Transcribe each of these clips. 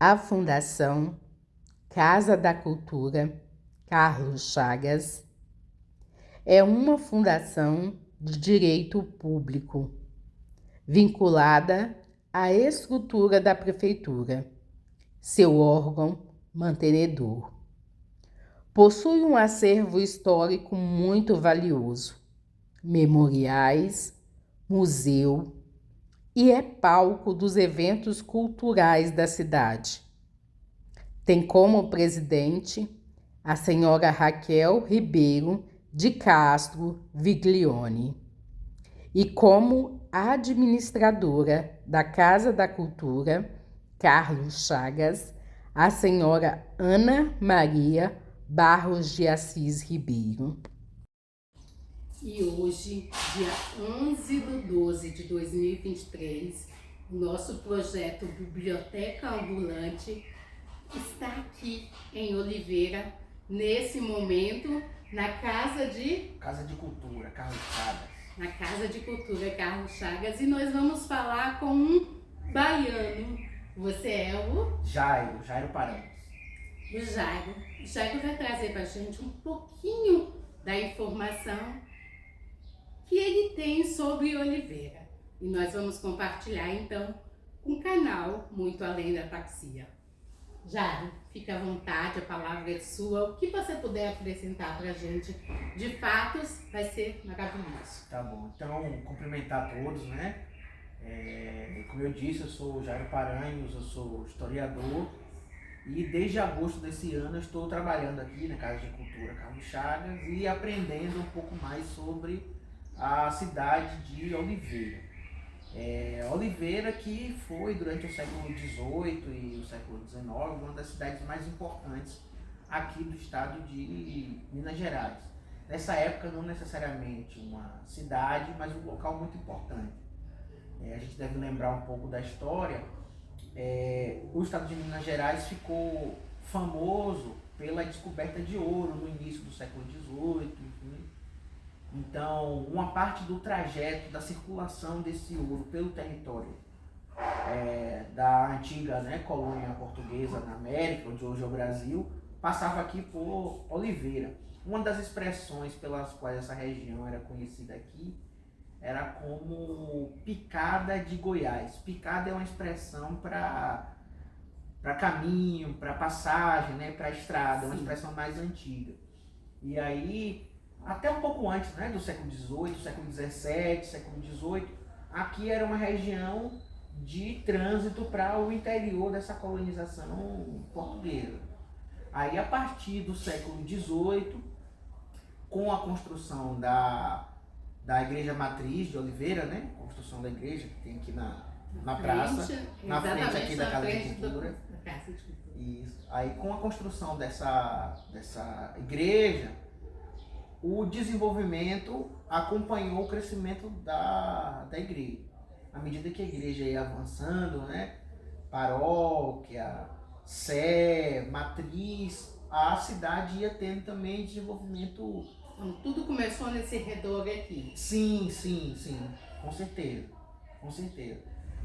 A Fundação Casa da Cultura Carlos Chagas é uma fundação de direito público, vinculada à estrutura da Prefeitura, seu órgão mantenedor. Possui um acervo histórico muito valioso, memoriais, museu e é palco dos eventos culturais da cidade. Tem como presidente a senhora Raquel Ribeiro de Castro Viglione e como administradora da Casa da Cultura Carlos Chagas, a senhora Ana Maria Barros de Assis Ribeiro. E hoje, dia 11/12/2023, o nosso projeto Biblioteca Ambulante está aqui em Oliveira, nesse momento, na Casa de Cultura Carlos Chagas. Na Casa de Cultura Carlos Chagas, e nós vamos falar com um baiano. Você é o? Jairo Paranhos. O Jairo. O Jairo vai trazer pra gente um pouquinho da informação que ele tem sobre Oliveira. E nós vamos compartilhar, então, com o canal Muito Além da Taxia. Jairo, fica à vontade, a palavra é sua. O que você puder acrescentar pra gente de fatos vai ser maravilhoso. Tá bom, então cumprimentar a todos, né? Como eu disse, eu sou Jairo Paranhos, eu sou historiador e desde agosto desse ano eu estou trabalhando aqui na Casa de Cultura Carlos Chagas e aprendendo um pouco mais sobre a cidade de Oliveira. Oliveira, que foi durante o século XVIII e o século XIX uma das cidades mais importantes aqui do estado de Minas Gerais. Nessa época não necessariamente uma cidade, mas um local muito importante. A gente deve lembrar um pouco da história. O estado de Minas Gerais ficou famoso pela descoberta de ouro no início do século XVIII, enfim. Então, uma parte do trajeto da circulação desse ouro pelo território da antiga, né, colônia portuguesa na América, onde hoje é o Brasil, passava aqui por Oliveira. Uma das expressões pelas quais essa região era conhecida aqui era como Picada de Goiás. Picada é uma expressão para caminho, para passagem, né, para estrada, uma expressão mais antiga. E aí, até um pouco antes, né, do século XVIII, século XVII, século XVIII, aqui era uma região de trânsito para o interior dessa colonização portuguesa. Aí, a partir do século XVIII, com a construção da igreja matriz de Oliveira, né, a construção da igreja que tem aqui na praça, na frente aqui da Casa de Cultura. Isso. Aí, com a construção dessa igreja, o desenvolvimento acompanhou o crescimento da igreja. À medida que a igreja ia avançando, né, paróquia, sé, matriz, a cidade ia tendo também desenvolvimento. Tudo começou nesse redor aqui. Sim, com certeza.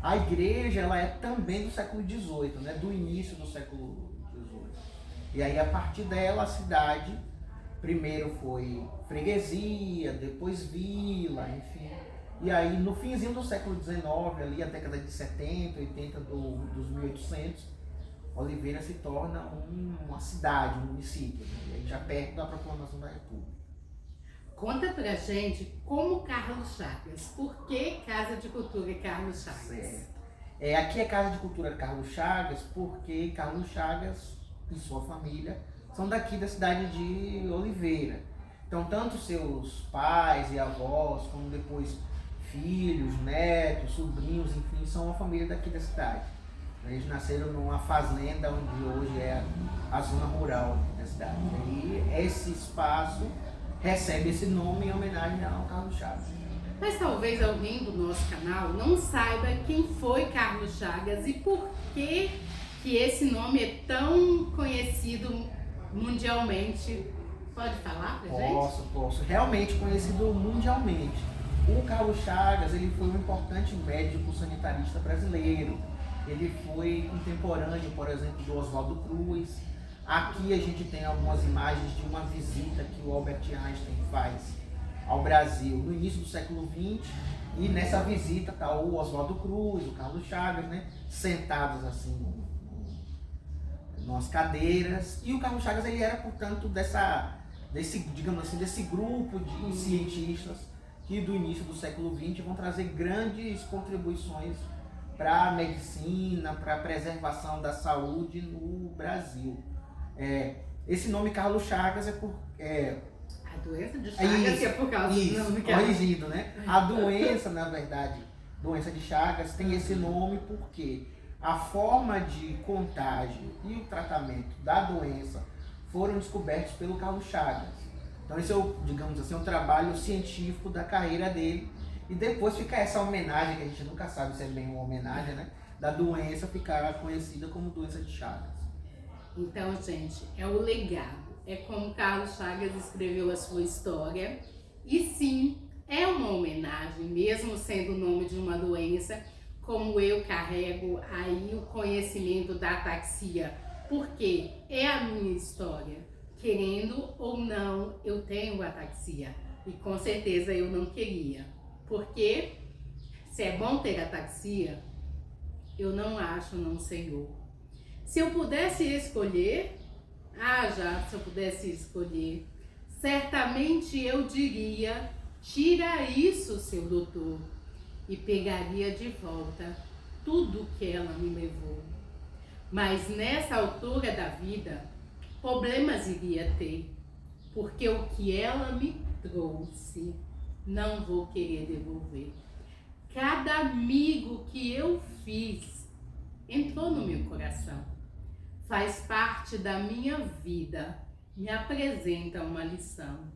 A igreja, ela é também do século XVIII, né, do início do século XVIII. E aí, a partir dela, a cidade primeiro foi freguesia, depois vila, enfim. E aí, no finzinho do século XIX, ali a década de 70, 80 dos 1800, Oliveira se torna uma cidade, um município, né? E aí já perto da proclamação da República. Conta pra gente como Carlos Chagas, por que Casa de Cultura Carlos Chagas? Certo. Aqui é Casa de Cultura Carlos Chagas porque Carlos Chagas e sua família são daqui da cidade de Oliveira. Então, tanto seus pais e avós, como depois filhos, netos, sobrinhos, enfim, são uma família daqui da cidade. Eles nasceram numa fazenda onde hoje é a zona rural da cidade. E esse espaço recebe esse nome em homenagem ao Carlos Chagas. Mas talvez alguém do nosso canal não saiba quem foi Carlos Chagas e por que esse nome é tão conhecido mundialmente. Pode falar pra gente? Posso. Realmente conhecido mundialmente. O Carlos Chagas, ele foi um importante médico sanitarista brasileiro. ele foi contemporâneo, por exemplo, do Oswaldo Cruz. Aqui a gente tem algumas imagens de uma visita que o Albert Einstein faz ao Brasil no início do século XX, e nessa visita está o Oswaldo Cruz, o Carlos Chagas, né, sentados assim nas cadeiras, e o Carlos Chagas ele era, portanto, digamos assim, desse grupo de cientistas que do início do século XX vão trazer grandes contribuições para a medicina, para a preservação da saúde no Brasil. Esse nome Carlos Chagas a doença de Chagas é por causa do nome corrigindo, né? A doença, na verdade, doença de Chagas tem esse nome porque a forma de contágio e o tratamento da doença foram descobertos pelo Carlos Chagas. Então esse é digamos assim, um trabalho científico da carreira dele. E depois fica essa homenagem, que a gente nunca sabe se é bem uma homenagem, né? Da doença ficar conhecida como doença de Chagas. Então, gente, é o legado. É como Carlos Chagas escreveu a sua história. E sim, é uma homenagem, mesmo sendo o nome de uma doença, como eu carrego aí o conhecimento da ataxia. Porque é a minha história. Querendo ou não, eu tenho ataxia. E com certeza eu não queria. Porque se é bom ter ataxia, eu não acho, não, Senhor. Se eu pudesse escolher, se eu pudesse escolher, certamente eu diria, tira isso, seu doutor, e pegaria de volta tudo que ela me levou. Mas nessa altura da vida, problemas iria ter, porque o que ela me trouxe, não vou querer devolver. Cada amigo que eu fiz entrou no meu coração, faz parte da minha vida, me apresenta uma lição.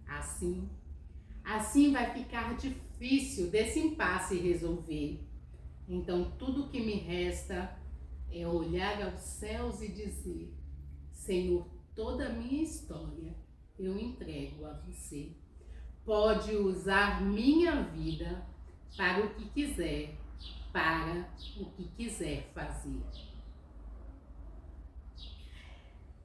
Assim vai ficar difícil desse impasse resolver. Então tudo que me resta é olhar aos céus e dizer: Senhor, toda a minha história eu entrego a você. Pode usar minha vida para o que quiser, para o que quiser fazer.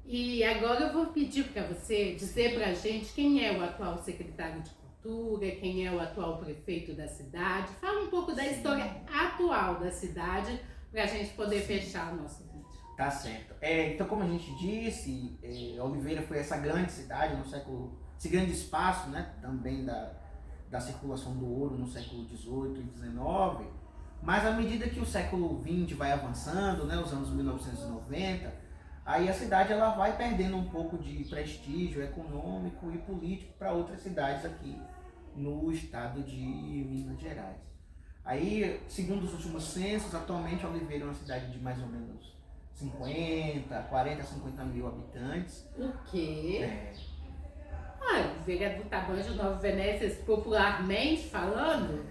E agora eu vou pedir para você dizer para a gente quem é o atual secretário de Cultura, quem é o atual prefeito da cidade. Fala um pouco da história atual da cidade para a gente poder fechar o nosso vídeo. Tá certo. Então, como a gente disse, Oliveira foi essa grande cidade no século, esse grande espaço, né, também da circulação do ouro no século XVIII e XIX, mas à medida que o século XX vai avançando, né, os anos 1990, aí a cidade ela vai perdendo um pouco de prestígio econômico e político para outras cidades aqui no estado de Minas Gerais. Aí, segundo os últimos censos, atualmente Oliveira é uma cidade de mais ou menos 40, 50 mil habitantes. O quê? Oliveira é do tamanho de Nova Venécia, popularmente falando?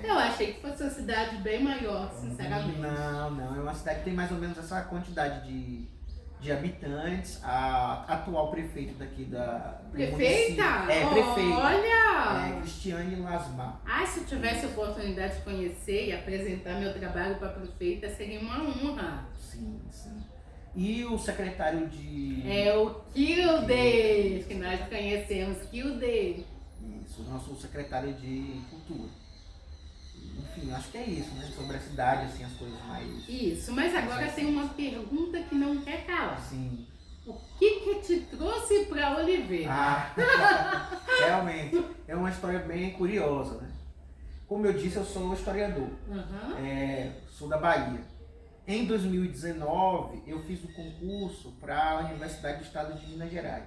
Eu achei que fosse uma cidade bem maior, sinceramente. Não, é uma cidade que tem mais ou menos essa quantidade de habitantes. A atual prefeita daqui Prefeita? Prefeita. Olha! Cristiane Lasmar. Se eu tivesse a oportunidade de conhecer e apresentar meu trabalho para a prefeita, seria uma honra. Sim. E o secretário de... o Kilde, que nós conhecemos, Kilde. Isso, o nosso secretário de Cultura. Enfim, acho que é isso, né? Sobre a cidade, assim, as coisas mais... Isso, mas agora tem uma pergunta que não quer calar. Sim. O que te trouxe para Oliveira? Realmente, é uma história bem curiosa, né? Como eu disse, eu sou historiador. Sou da Bahia. Em 2019, eu fiz o concurso para a Universidade do Estado de Minas Gerais.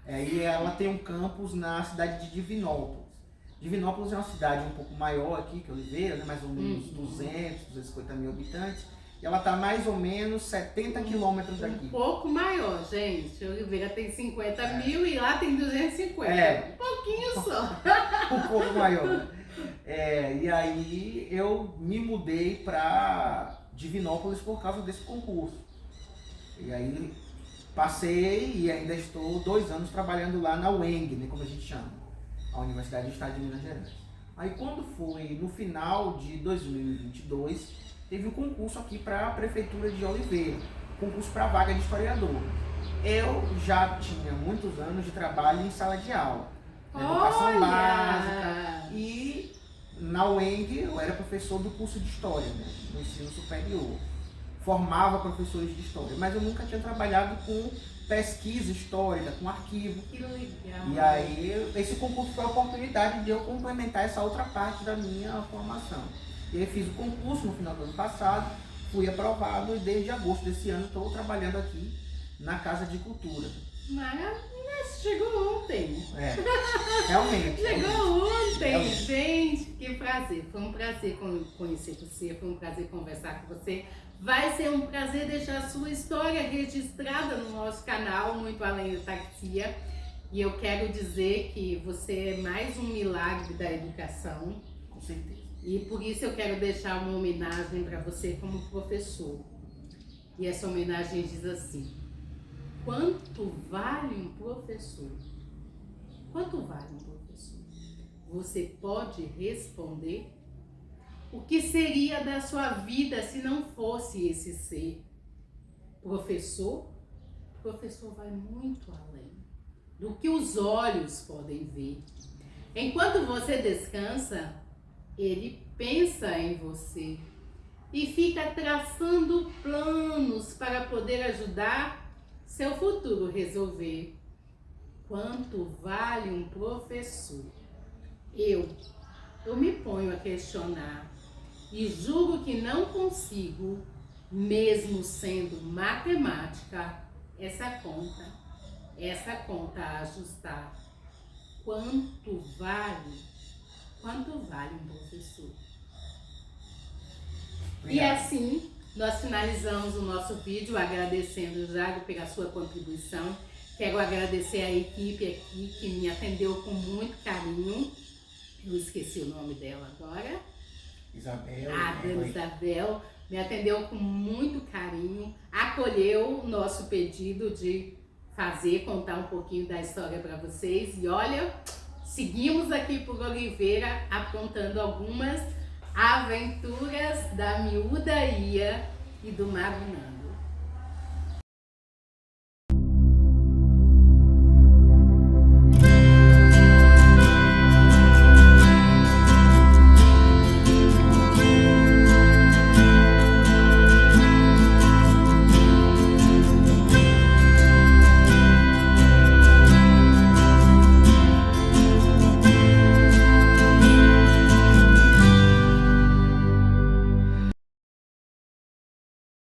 E ela tem um campus na cidade de Divinópolis. Divinópolis é uma cidade um pouco maior aqui que Oliveira, né? Mais ou menos 250 mil habitantes. E ela está mais ou menos 70 quilômetros daqui. Um pouco maior, gente. Oliveira tem 50 mil e lá tem 250. Um pouquinho só. Um pouco maior. E aí eu me mudei para Divinópolis por causa desse concurso. E aí passei e ainda estou 2 anos trabalhando lá na UENG, né, como a gente chama, a Universidade do Estado de Minas Gerais. Aí quando foi no final de 2022, teve um concurso aqui para a Prefeitura de Oliveira, concurso para vaga de historiador. Eu já tinha muitos anos de trabalho em sala de aula, na educação básica, e na UENG eu era professor do curso de História, né, no ensino superior. Formava professores de História, mas eu nunca tinha trabalhado com pesquisa histórica, com arquivo. Que legal. E aí, esse concurso foi a oportunidade de eu complementar essa outra parte da minha formação. E aí fiz o concurso no final do ano passado, fui aprovado e desde agosto desse ano estou trabalhando aqui na Casa de Cultura. Maravilha, chegou ontem. Realmente. Chegou ontem, Realmente. gente, que prazer. Foi um prazer conhecer você, foi um prazer conversar com você. Vai ser um prazer deixar a sua história registrada no nosso canal, Muito Além da Taxia. E eu quero dizer que você é mais um milagre da educação. Com certeza. E por isso eu quero deixar uma homenagem para você como professor. E essa homenagem diz assim: quanto vale um professor? Quanto vale um professor? Você pode responder? O que seria da sua vida se não fosse esse ser? Professor? O professor vai muito além do que os olhos podem ver. Enquanto você descansa, ele pensa em você e fica traçando planos para poder ajudar seu futuro resolver. Quanto vale um professor? Eu me ponho a questionar e juro que não consigo, mesmo sendo matemática, essa conta a ajustar. Quanto vale um professor? Obrigado. E assim, nós finalizamos o nosso vídeo agradecendo o Jairo pela sua contribuição. Quero agradecer a equipe aqui que me atendeu com muito carinho. Eu esqueci o nome dela agora. Isabel. A dona Isabel me atendeu com muito carinho, acolheu o nosso pedido de contar um pouquinho da história para vocês. E olha, seguimos aqui por Oliveira aprontando algumas aventuras da Miúda Ia e do Mago Nando.